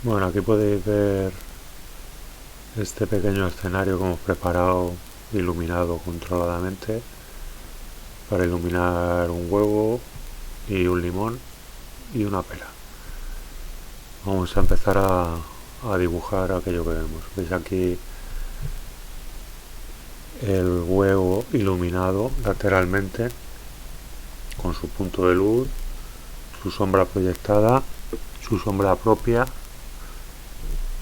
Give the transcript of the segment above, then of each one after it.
Bueno, aquí podéis ver este pequeño escenario que hemos preparado, iluminado controladamente, para iluminar un huevo y un limón y una pera. Vamos a empezar a dibujar aquello que vemos. Veis aquí el huevo iluminado lateralmente con su punto de luz, su sombra proyectada, su sombra propia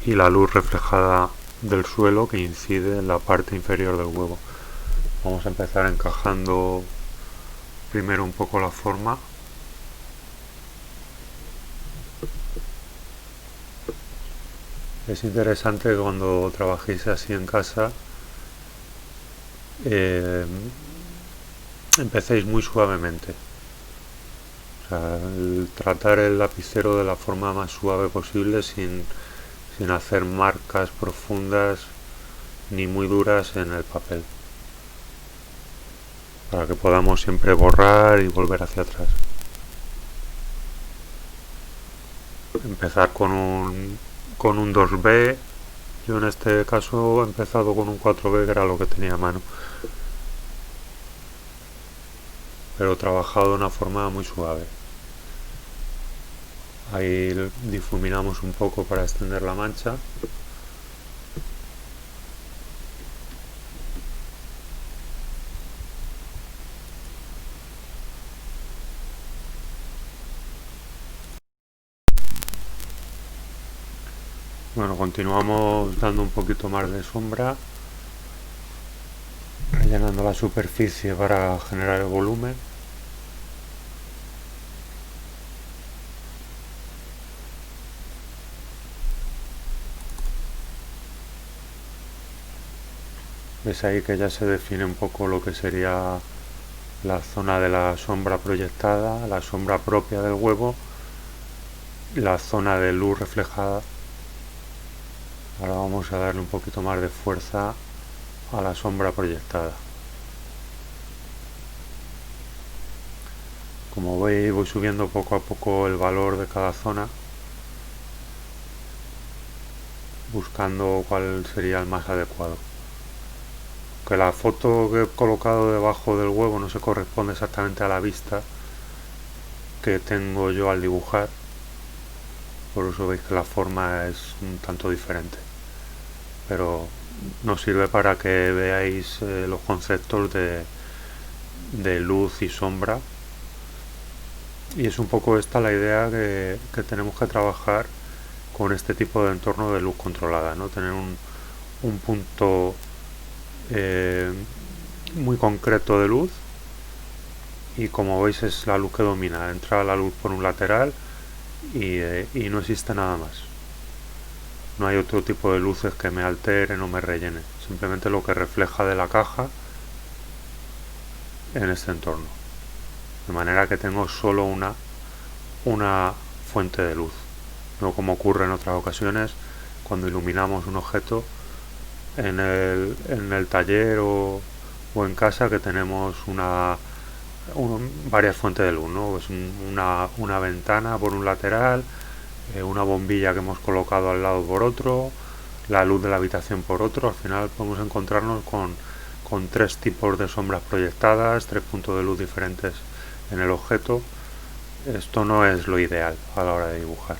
y la luz reflejada del suelo que incide en la parte inferior del huevo. Vamos a empezar encajando primero un poco la forma. Es interesante que cuando trabajéis así en casa eh, empecéis muy suavemente. O sea, tratar el lapicero de la forma más suave posible sin hacer marcas profundas ni muy duras en el papel, para que podamos siempre borrar y volver hacia atrás. Empezar con un 2B. Yo en este caso he empezado con un 4B, que era lo que tenía a mano, pero trabajado de una forma muy suave. Ahí difuminamos un poco para extender la mancha. Bueno, continuamos dando un poquito más de sombra, rellenando la superficie para generar el volumen. Ves ahí que ya se define un poco lo que sería la zona de la sombra proyectada, la sombra propia del huevo, la zona de luz reflejada. Ahora vamos a darle un poquito más de fuerza a la sombra proyectada. Como veis, voy subiendo poco a poco el valor de cada zona, buscando cuál sería el más adecuado. Que la foto que he colocado debajo del huevo no se corresponde exactamente a la vista que tengo yo al dibujar, por eso veis que la forma es un tanto diferente, pero nos sirve para que veáis los conceptos de luz y sombra, y es un poco esta la idea que tenemos que trabajar con este tipo de entorno de luz controlada, ¿no? Tener un punto eh, muy concreto de luz, y como veis es la luz que domina. Entra la luz por un lateral y no existe nada más. No hay otro tipo de luces que me alteren o me rellenen. Simplemente lo que refleja de la caja en este entorno. De manera que tengo solo una fuente de luz. No como ocurre en otras ocasiones cuando iluminamos un objeto en el taller o en casa, que tenemos varias fuentes de luz, ¿no? Pues una ventana por un lateral, una bombilla que hemos colocado al lado por otro, la luz de la habitación por otro. Al final podemos encontrarnos con tres tipos de sombras proyectadas, tres puntos de luz diferentes en el objeto. Esto no es lo ideal a la hora de dibujar.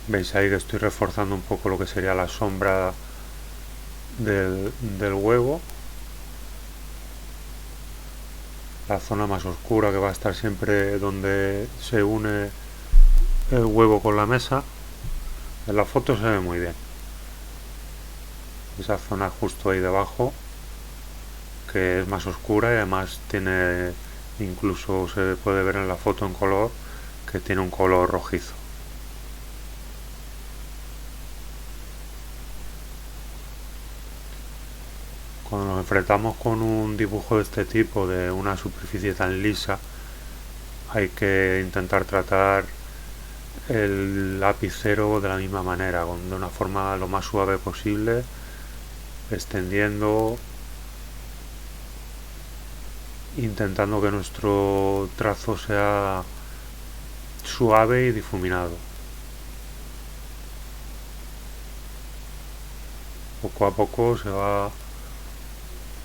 Veis ahí que estoy reforzando un poco lo que sería la sombra del huevo, la zona más oscura que va a estar siempre donde se une el huevo con la mesa. En la foto se ve muy bien esa zona justo ahí debajo, que es más oscura y además tiene, incluso se puede ver en la foto en color, que tiene un color rojizo. Cuando nos enfrentamos con un dibujo de este tipo, de una superficie tan lisa, hay que intentar tratar el lapicero de la misma manera, de una forma lo más suave posible, extendiendo intentando que nuestro trazo sea suave y difuminado. Poco a poco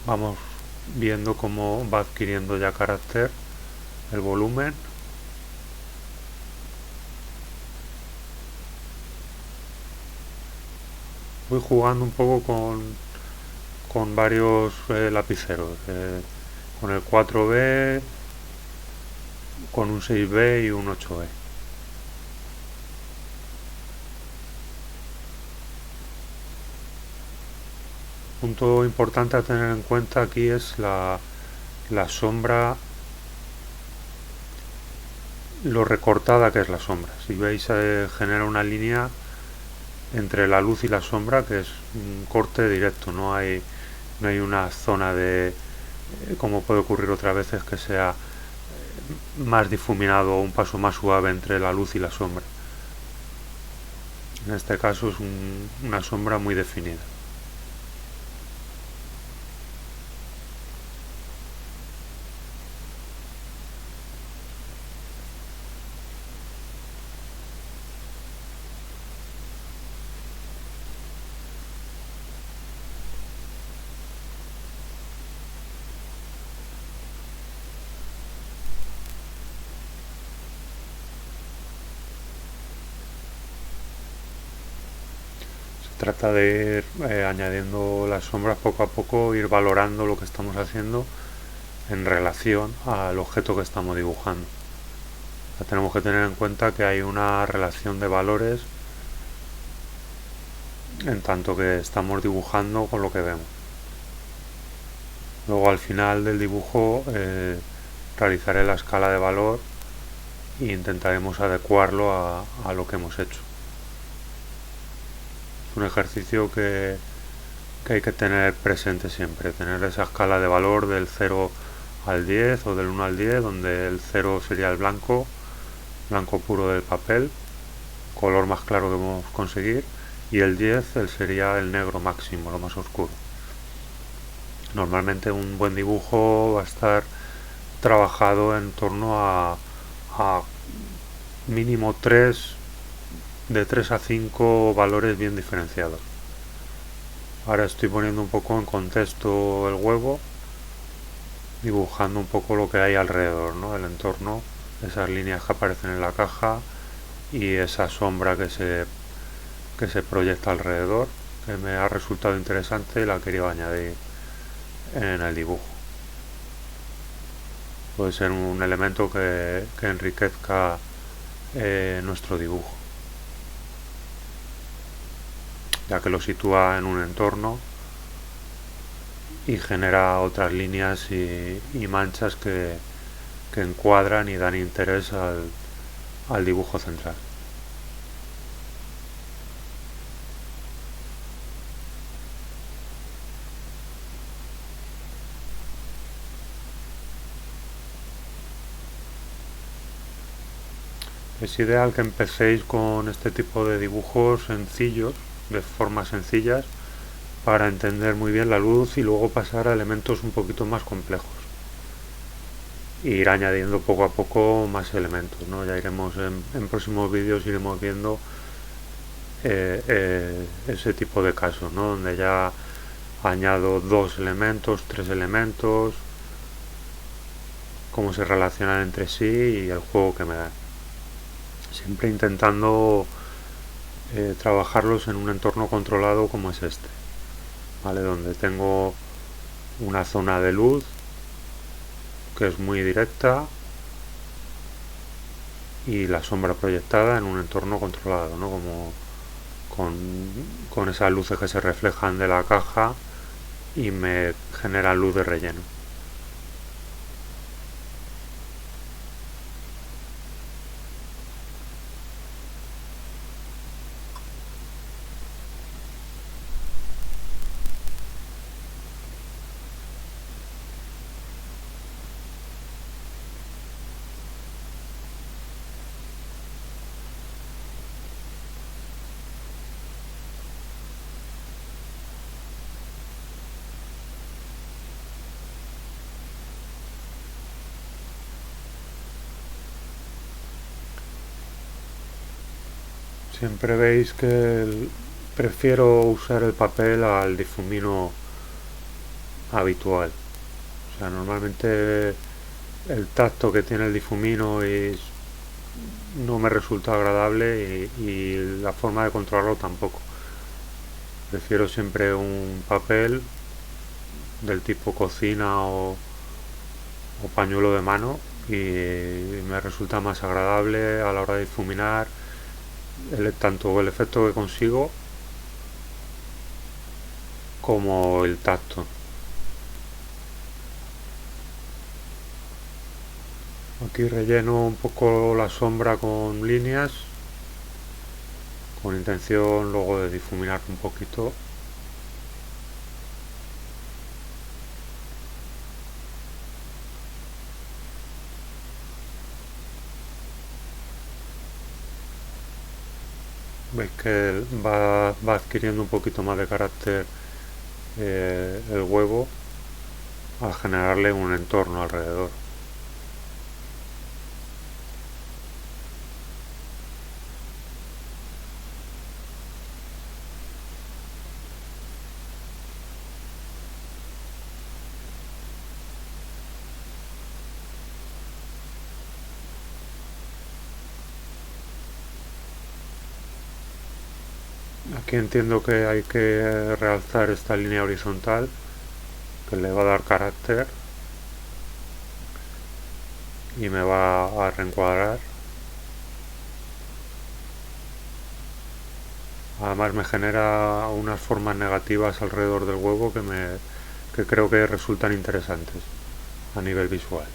vamos viendo cómo va adquiriendo ya carácter el volumen. Voy jugando un poco con varios lapiceros, con el 4B, con un 6B y un 8B. Punto importante a tener en cuenta aquí es la sombra, lo recortada que es la sombra. Si veis, genera una línea entre la luz y la sombra que es un corte directo, no hay una zona de, como puede ocurrir otras veces, que sea más difuminado o un paso más suave entre la luz y la sombra. En este caso es una sombra muy definida. Se trata de ir añadiendo las sombras poco a poco, ir valorando lo que estamos haciendo en relación al objeto que estamos dibujando. Tenemos que tener en cuenta que hay una relación de valores en tanto que estamos dibujando con lo que vemos. Luego al final del dibujo realizaré la escala de valor e intentaremos adecuarlo a lo que hemos hecho. Es un ejercicio que hay que tener presente siempre, tener esa escala de valor del 0 al 10 o del 1 al 10, donde el 0 sería el blanco puro del papel, color más claro que podemos conseguir, y el 10 sería el negro máximo, lo más oscuro. Normalmente un buen dibujo va a estar trabajado en torno a mínimo 3, de 3 a 5 valores bien diferenciados. Ahora estoy poniendo un poco en contexto el huevo, dibujando un poco lo que hay alrededor, ¿no? El entorno, esas líneas que aparecen en la caja y esa sombra que se proyecta alrededor, que me ha resultado interesante y la quería añadir en el dibujo. Puede ser un elemento que enriquezca nuestro dibujo, ya que lo sitúa en un entorno y genera otras líneas y manchas que encuadran y dan interés al dibujo central. Es ideal que empecéis con este tipo de dibujos sencillos, de formas sencillas, para entender muy bien la luz y luego pasar a elementos un poquito más complejos. E ir añadiendo poco a poco más elementos, ¿no? Ya iremos en próximos vídeos iremos viendo ese tipo de casos, ¿no? Donde ya añado 2 elementos, 3 elementos, cómo se relacionan entre sí y el juego que me dan. Siempre intentando trabajarlos en un entorno controlado como es este, ¿vale? Donde tengo una zona de luz que es muy directa y la sombra proyectada en un entorno controlado, ¿no? Como con esas luces que se reflejan de la caja y me generan luz de relleno. Siempre veis que prefiero usar el papel al difumino habitual. O sea, normalmente el tacto que tiene el difumino no me resulta agradable y la forma de controlarlo tampoco. Prefiero siempre un papel del tipo cocina o pañuelo de mano y me resulta más agradable a la hora de difuminar tanto el efecto que consigo como el tacto. Aquí relleno un poco la sombra con líneas con intención luego de difuminar un poquito. Veis que va adquiriendo un poquito más de carácter el huevo al generarle un entorno alrededor. Aquí entiendo que hay que realzar esta línea horizontal que le va a dar carácter y me va a reencuadrar. Además me genera unas formas negativas alrededor del huevo que creo que resultan interesantes a nivel visual.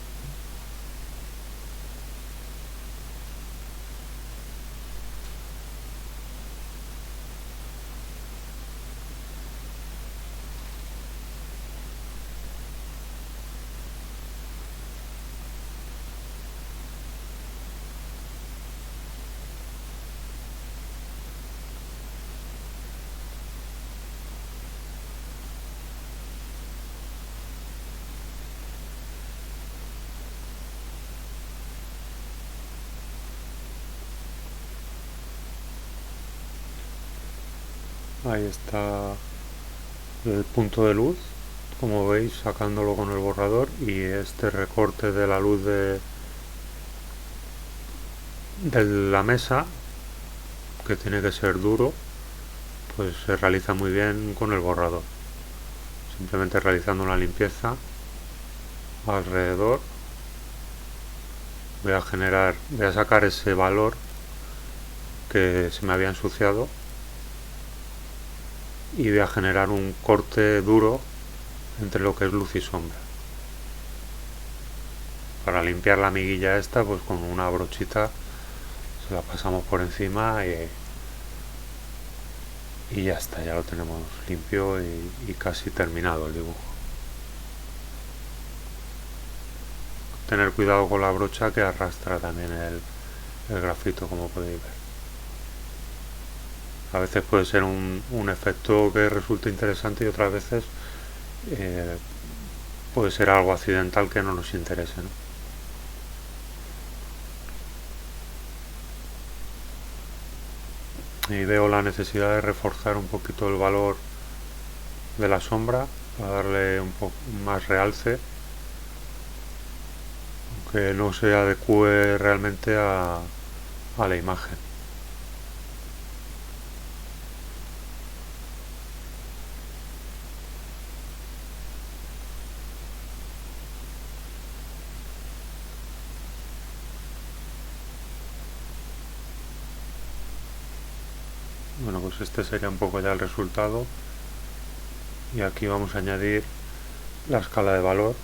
Ahí está el punto de luz, como veis, sacándolo con el borrador, y este recorte de la luz de la mesa, que tiene que ser duro, pues se realiza muy bien con el borrador. Simplemente realizando una limpieza alrededor voy a sacar ese valor que se me había ensuciado y voy a generar un corte duro entre lo que es luz y sombra. Para limpiar la miguilla esta, pues con una brochita se la pasamos por encima y ya está, ya lo tenemos limpio y casi terminado el dibujo. Tener cuidado con la brocha que arrastra también el grafito, como podéis ver. A veces puede ser un efecto que resulte interesante y otras veces eh, puede ser algo accidental que no nos interese, ¿no? Y veo la necesidad de reforzar un poquito el valor de la sombra para darle un poco más realce, aunque no se adecue realmente a la imagen. Bueno, pues este sería un poco ya el resultado y aquí vamos a añadir la escala de valor.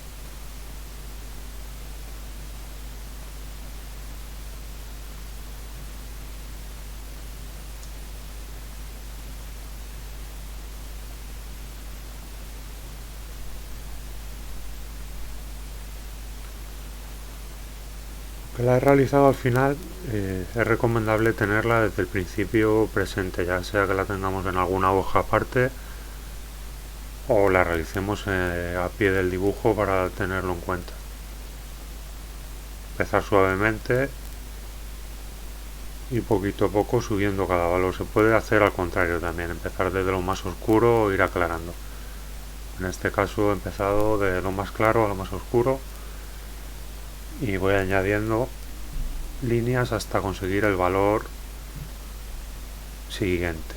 Que la he realizado al final, es recomendable tenerla desde el principio presente, ya sea que la tengamos en alguna hoja aparte o la realicemos a pie del dibujo para tenerlo en cuenta. Empezar suavemente y poquito a poco subiendo cada valor. Se puede hacer al contrario también, empezar desde lo más oscuro o ir aclarando. En este caso he empezado de lo más claro a lo más oscuro y voy añadiendo líneas hasta conseguir el valor siguiente.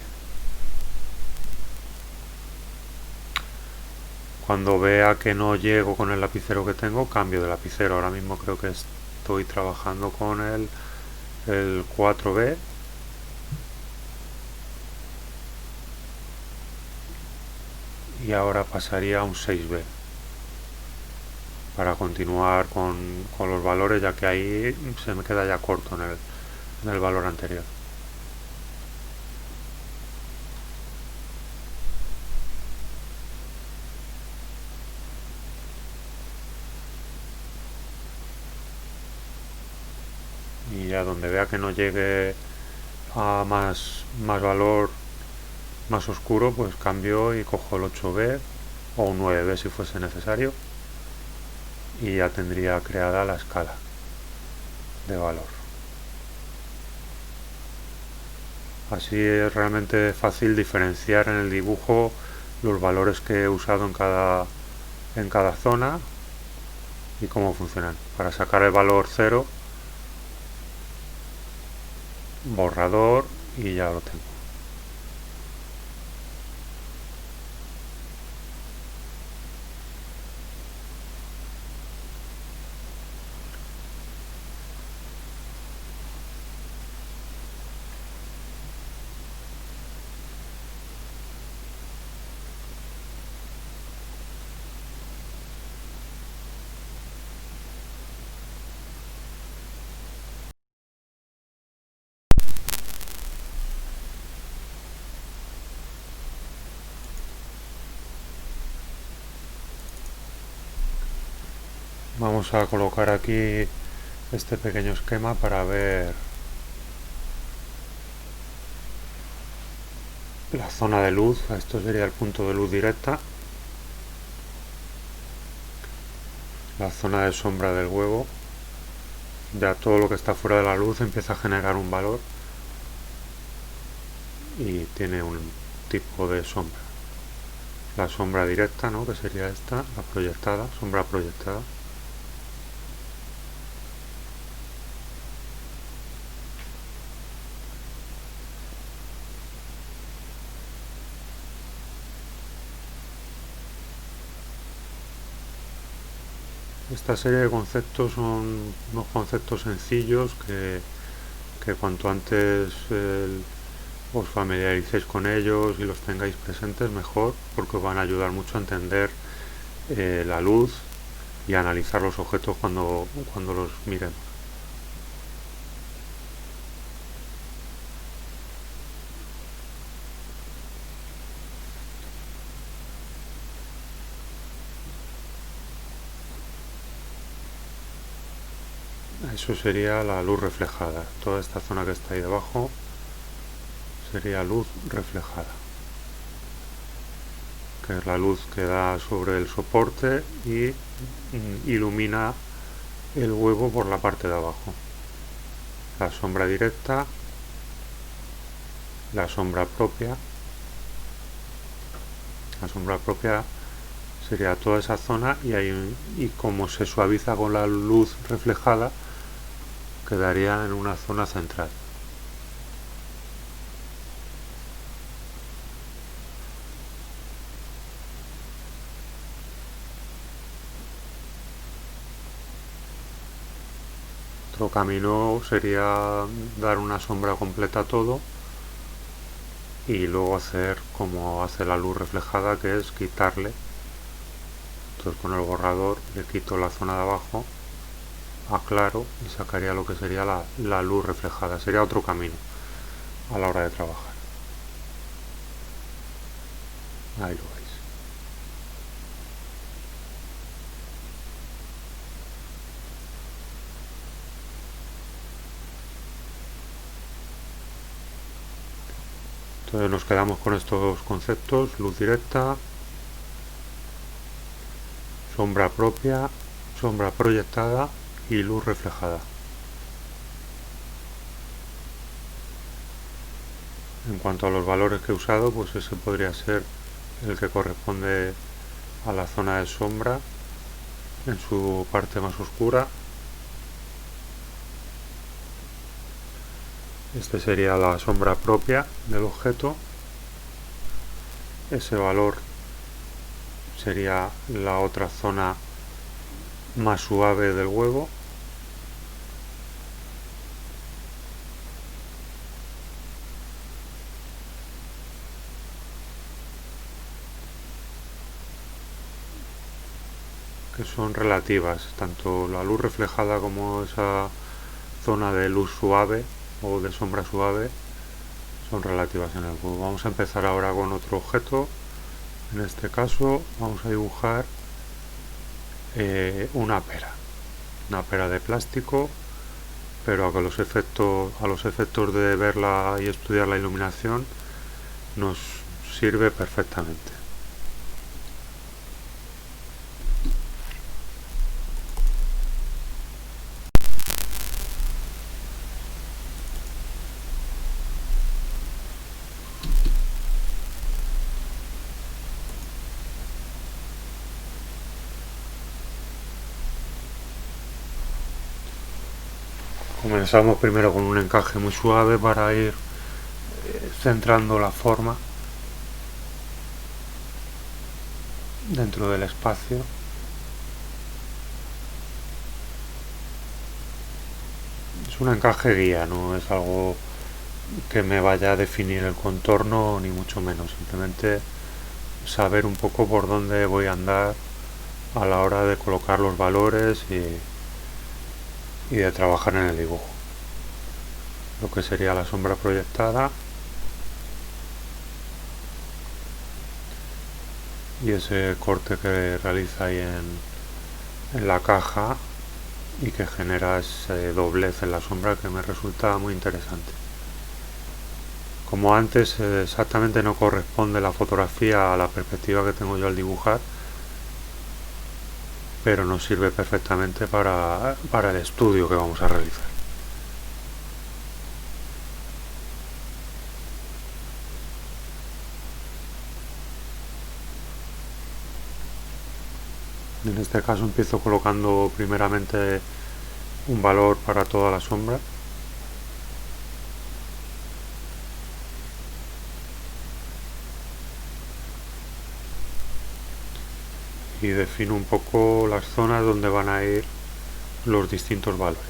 Cuando vea que no llego con el lapicero que tengo, cambio de lapicero. Ahora mismo creo que estoy trabajando con el 4B y ahora pasaría a un 6B para continuar con los valores, ya que ahí se me queda ya corto en el valor anterior. Y ya donde vea que no llegue a más valor más oscuro, pues cambio y cojo el 8B o un 9B si fuese necesario y ya tendría creada la escala de valor. Así es realmente fácil diferenciar en el dibujo los valores que he usado en cada zona y cómo funcionan. Para sacar el valor 0, borrador y ya lo tengo. Vamos a colocar aquí este pequeño esquema para ver la zona de luz. Esto sería el punto de luz directa, la zona de sombra del huevo. Ya todo lo que está fuera de la luz empieza a generar un valor y tiene un tipo de sombra. La sombra directa, ¿no?, que sería esta, la proyectada, sombra proyectada. Esta serie de conceptos son unos conceptos sencillos que cuanto antes os familiaricéis con ellos y los tengáis presentes mejor, porque os van a ayudar mucho a entender la luz y a analizar los objetos cuando los miremos. Eso sería la luz reflejada. Toda esta zona que está ahí debajo sería luz reflejada, que es la luz que da sobre el soporte y ilumina el huevo por la parte de abajo. La sombra directa, la sombra propia. La sombra propia sería toda esa zona y como se suaviza con la luz reflejada, quedaría en una zona central. Otro camino sería dar una sombra completa a todo y luego hacer como hace la luz reflejada, que es quitarle. Entonces con el borrador le quito la zona de abajo, aclaro y sacaría lo que sería la luz reflejada. Sería otro camino a la hora de trabajar. Ahí lo veis. Entonces nos quedamos con estos conceptos: luz directa, sombra propia, sombra proyectada y luz reflejada. En cuanto a los valores que he usado, pues ese podría ser el que corresponde a la zona de sombra en su parte más oscura. Este sería la sombra propia del objeto. Ese valor sería la otra zona más suave del huevo. Que son relativas, tanto la luz reflejada como esa zona de luz suave o de sombra suave son relativas en el huevo. Vamos a empezar ahora con otro objeto. En este caso vamos a dibujar una pera de plástico, pero a los efectos de verla y estudiar la iluminación nos sirve perfectamente. Comenzamos primero con un encaje muy suave para ir centrando la forma dentro del espacio. Es un encaje guía, no es algo que me vaya a definir el contorno ni mucho menos, simplemente saber un poco por dónde voy a andar a la hora de colocar los valores y de trabajar en el dibujo. Lo que sería la sombra proyectada y ese corte que realiza ahí en la caja y que genera ese doblez en la sombra que me resulta muy interesante. Como antes, exactamente no corresponde la fotografía a la perspectiva que tengo yo al dibujar, pero nos sirve perfectamente para el estudio que vamos a realizar. En este caso empiezo colocando primeramente un valor para toda la sombra. Y defino un poco las zonas donde van a ir los distintos valores.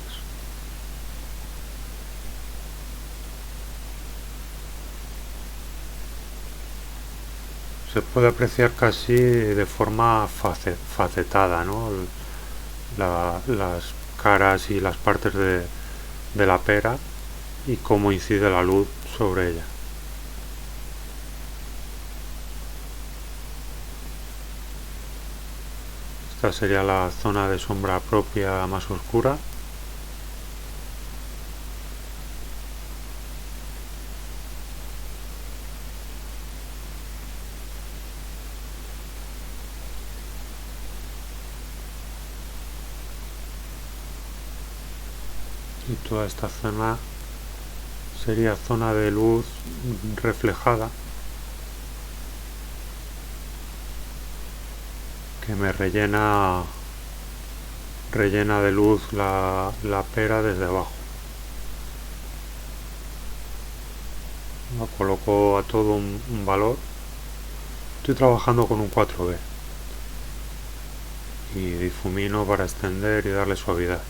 Se puede apreciar casi de forma facetada, ¿no? Las caras y las partes de la pera y cómo incide la luz sobre ella. Esta sería la zona de sombra propia más oscura. Y toda esta zona sería zona de luz reflejada que me rellena de luz la pera desde abajo. Lo coloco a todo un valor. Estoy trabajando con un 4B y difumino para extender y darle suavidad.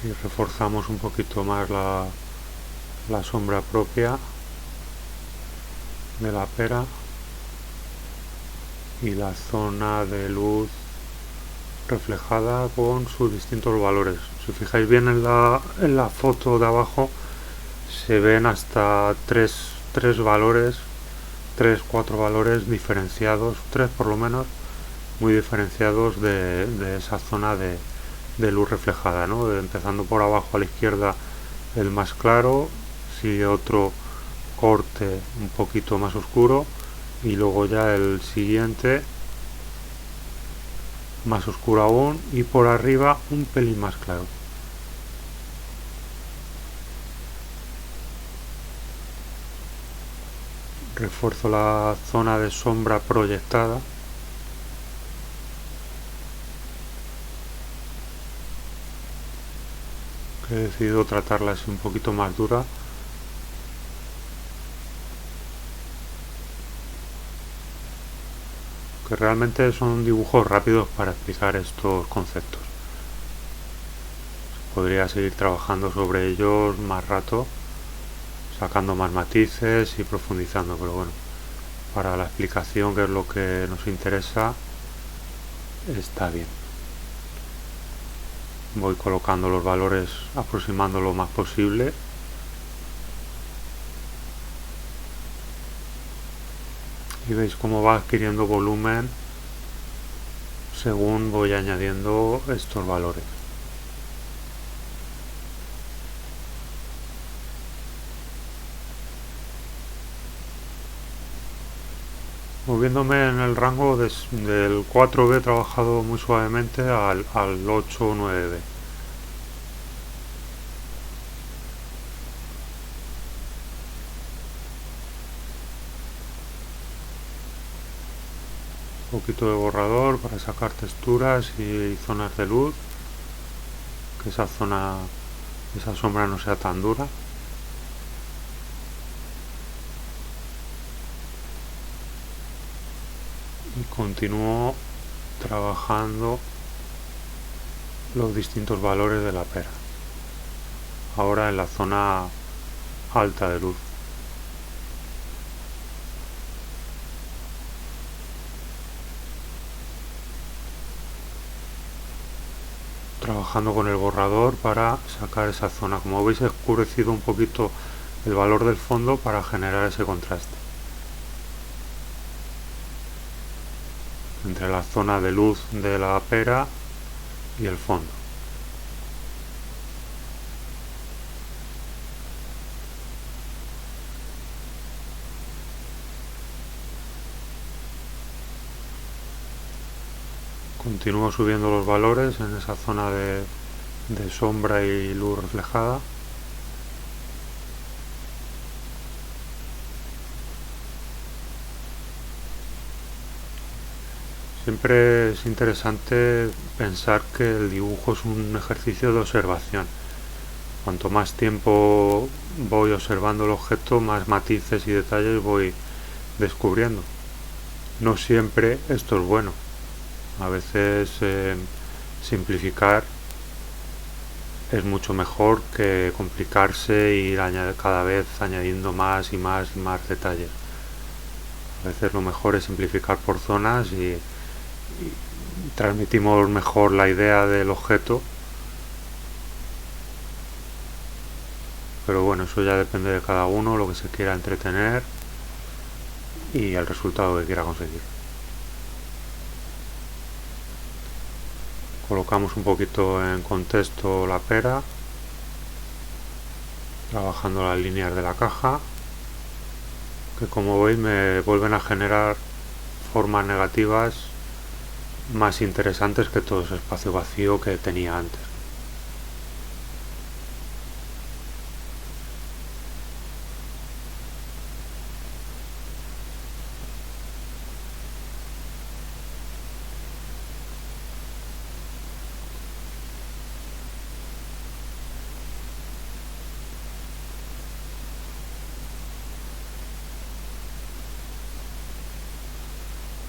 Y reforzamos un poquito más la sombra propia de la pera y la zona de luz reflejada con sus distintos valores. Si fijáis bien en la foto de abajo se ven hasta tres valores, 4 valores diferenciados, 3 por lo menos, muy diferenciados de esa zona de luz reflejada, ¿no? Empezando por abajo a la izquierda el más claro, sigue otro corte un poquito más oscuro y luego ya el siguiente más oscuro aún y por arriba un pelín más claro. Refuerzo la zona de sombra proyectada. Que he decidido tratarla así un poquito más dura. Que realmente son dibujos rápidos para explicar estos conceptos. Podría seguir trabajando sobre ellos más rato, sacando más matices y profundizando, pero bueno, para la explicación, que es lo que nos interesa, está bien. Voy colocando los valores aproximando lo más posible. Y veis cómo va adquiriendo volumen según voy añadiendo estos valores. Moviéndome en el rango del 4B trabajado muy suavemente al 8 o 9B. Un poquito de borrador para sacar texturas y zonas de luz, que esa sombra no sea tan dura. Y continúo trabajando los distintos valores de la pera, ahora en la zona alta de luz. Trabajando con el borrador para sacar esa zona. Como veis, he oscurecido un poquito el valor del fondo para generar ese contraste entre la zona de luz de la pera y el fondo. Continúo subiendo los valores en esa zona de sombra y luz reflejada. Siempre es interesante pensar que el dibujo es un ejercicio de observación. Cuanto más tiempo voy observando el objeto, más matices y detalles voy descubriendo. No siempre esto es bueno. A veces simplificar es mucho mejor que complicarse e ir cada vez añadiendo más y más y más detalles. A veces lo mejor es simplificar por zonas y transmitimos mejor la idea del objeto, pero bueno, eso ya depende de cada uno, lo que se quiera entretener y el resultado que quiera conseguir. Colocamos un poquito en contexto la pera, trabajando las líneas de la caja, que como veis me vuelven a generar formas negativas más interesantes que todo ese espacio vacío que tenía antes.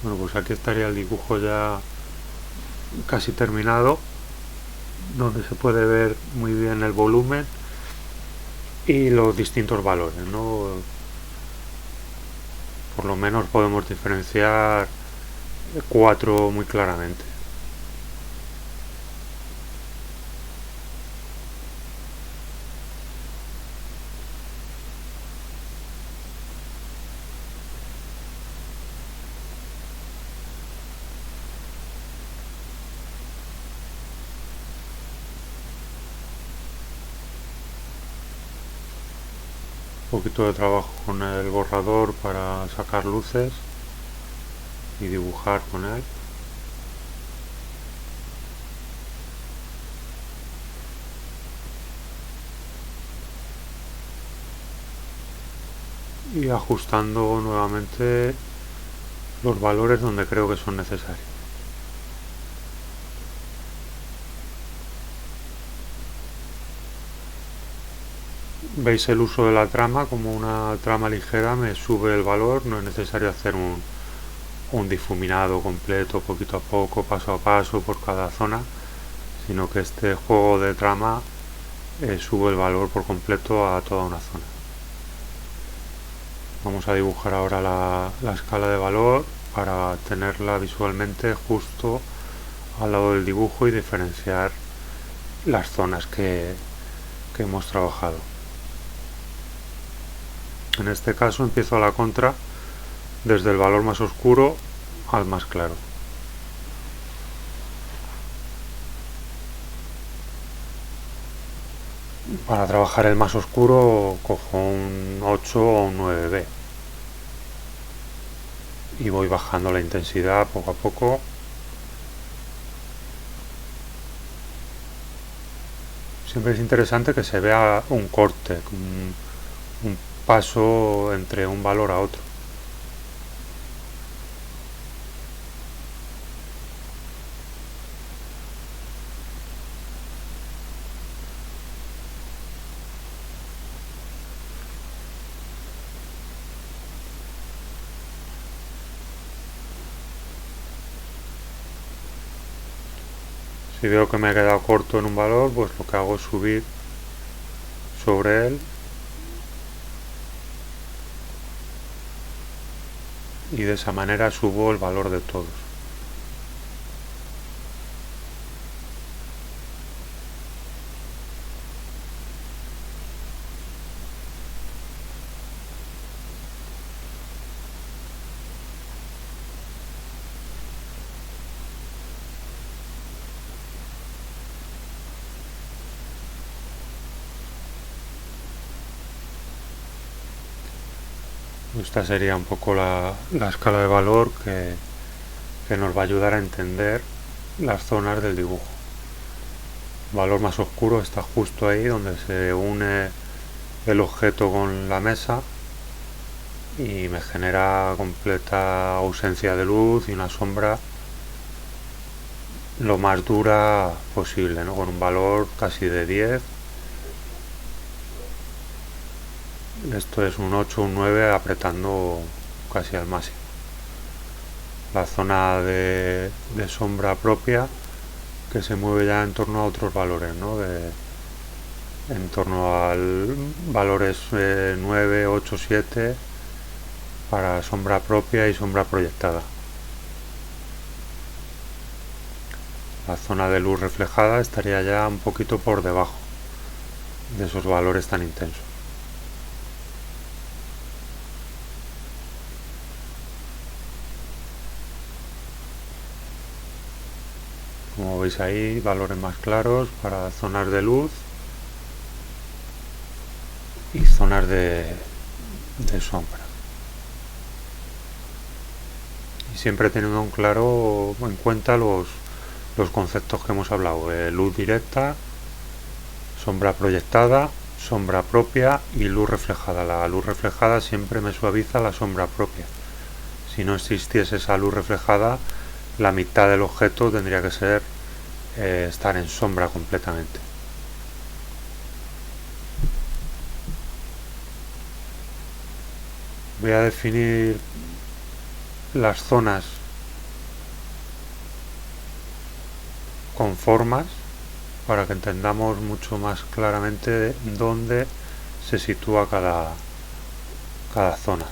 Bueno, pues aquí estaría el dibujo ya casi terminado, donde se puede ver muy bien el volumen y los distintos valores, ¿no? Por lo menos podemos diferenciar 4 muy claramente. poquito de trabajo con el borrador para sacar luces y dibujar con él. Y ajustando nuevamente los valores donde creo que son necesarios. Veis el uso de la trama, como una trama ligera me sube el valor, no es necesario hacer un difuminado completo poquito a poco, paso a paso por cada zona, sino que este juego de trama sube el valor por completo a toda una zona. Vamos a dibujar ahora la escala de valor para tenerla visualmente justo al lado del dibujo y diferenciar las zonas que hemos trabajado. En este caso empiezo a la contra desde el valor más oscuro al más claro. Para trabajar el más oscuro cojo un 8 o un 9B y voy bajando la intensidad poco a poco. Siempre es interesante que se vea un corte, un paso entre un valor a otro. Si veo que me ha quedado corto en un valor, pues lo que hago es subir sobre él y de esa manera subo el valor de todos. Esta sería un poco la escala de valor que nos va a ayudar a entender las zonas del dibujo. El valor más oscuro está justo ahí donde se une el objeto con la mesa y me genera completa ausencia de luz y una sombra lo más dura posible, ¿no? Con un valor casi de 10. Esto es un 8, un 9 apretando casi al máximo. La zona de sombra propia que se mueve ya en torno a otros valores, ¿no? En torno al valores 9, 8, 7 para sombra propia y sombra proyectada. La zona de luz reflejada estaría ya un poquito por debajo de esos valores tan intensos. Como veis ahí, valores más claros para zonas de luz y zonas de sombra. Y siempre teniendo en claro en cuenta los conceptos que hemos hablado, luz directa, sombra proyectada, sombra propia y luz reflejada. La luz reflejada siempre me suaviza la sombra propia. Si no existiese esa luz reflejada, la mitad del objeto tendría que ser estar en sombra completamente. Voy a definir las zonas con formas para que entendamos mucho más claramente dónde se sitúa cada zona.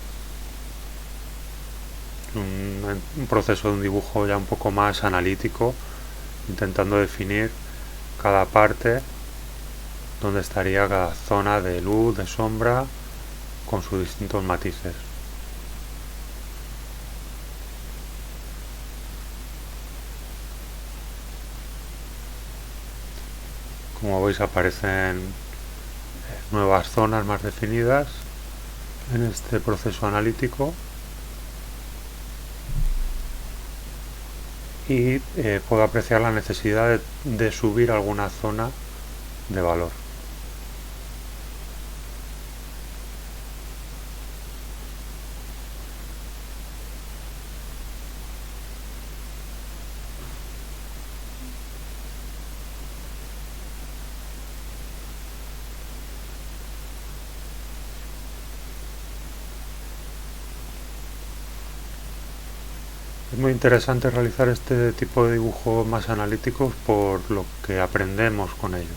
Un proceso de un dibujo ya un poco más analítico, intentando definir cada parte, donde estaría cada zona de luz, de sombra, con sus distintos matices. Como veis aparecen nuevas zonas más definidas en este proceso analítico y puedo apreciar la necesidad de subir alguna zona de valor. Es muy interesante realizar este tipo de dibujos más analíticos por lo que aprendemos con ellos.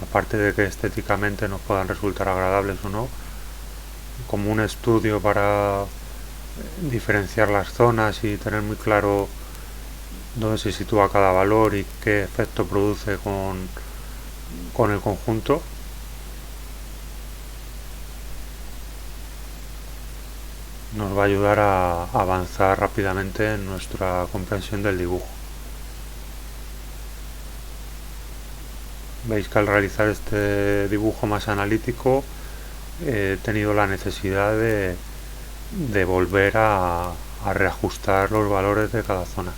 Aparte de que estéticamente nos puedan resultar agradables o no, como un estudio para diferenciar las zonas y tener muy claro dónde se sitúa cada valor y qué efecto produce con el conjunto, nos va a ayudar a avanzar rápidamente en nuestra comprensión del dibujo. Veis que al realizar este dibujo más analítico he tenido la necesidad de volver a reajustar los valores de cada zona.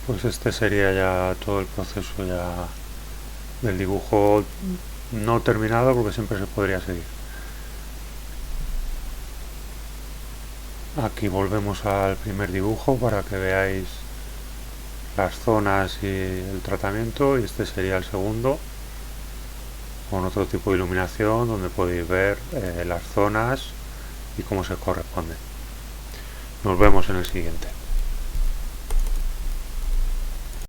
Pues este sería ya todo el proceso ya del dibujo no terminado, porque siempre se podría seguir. Aquí volvemos al primer dibujo para que veáis las zonas y el tratamiento, y este sería el segundo con otro tipo de iluminación donde podéis ver las zonas y cómo se corresponden. Nos vemos en el siguiente.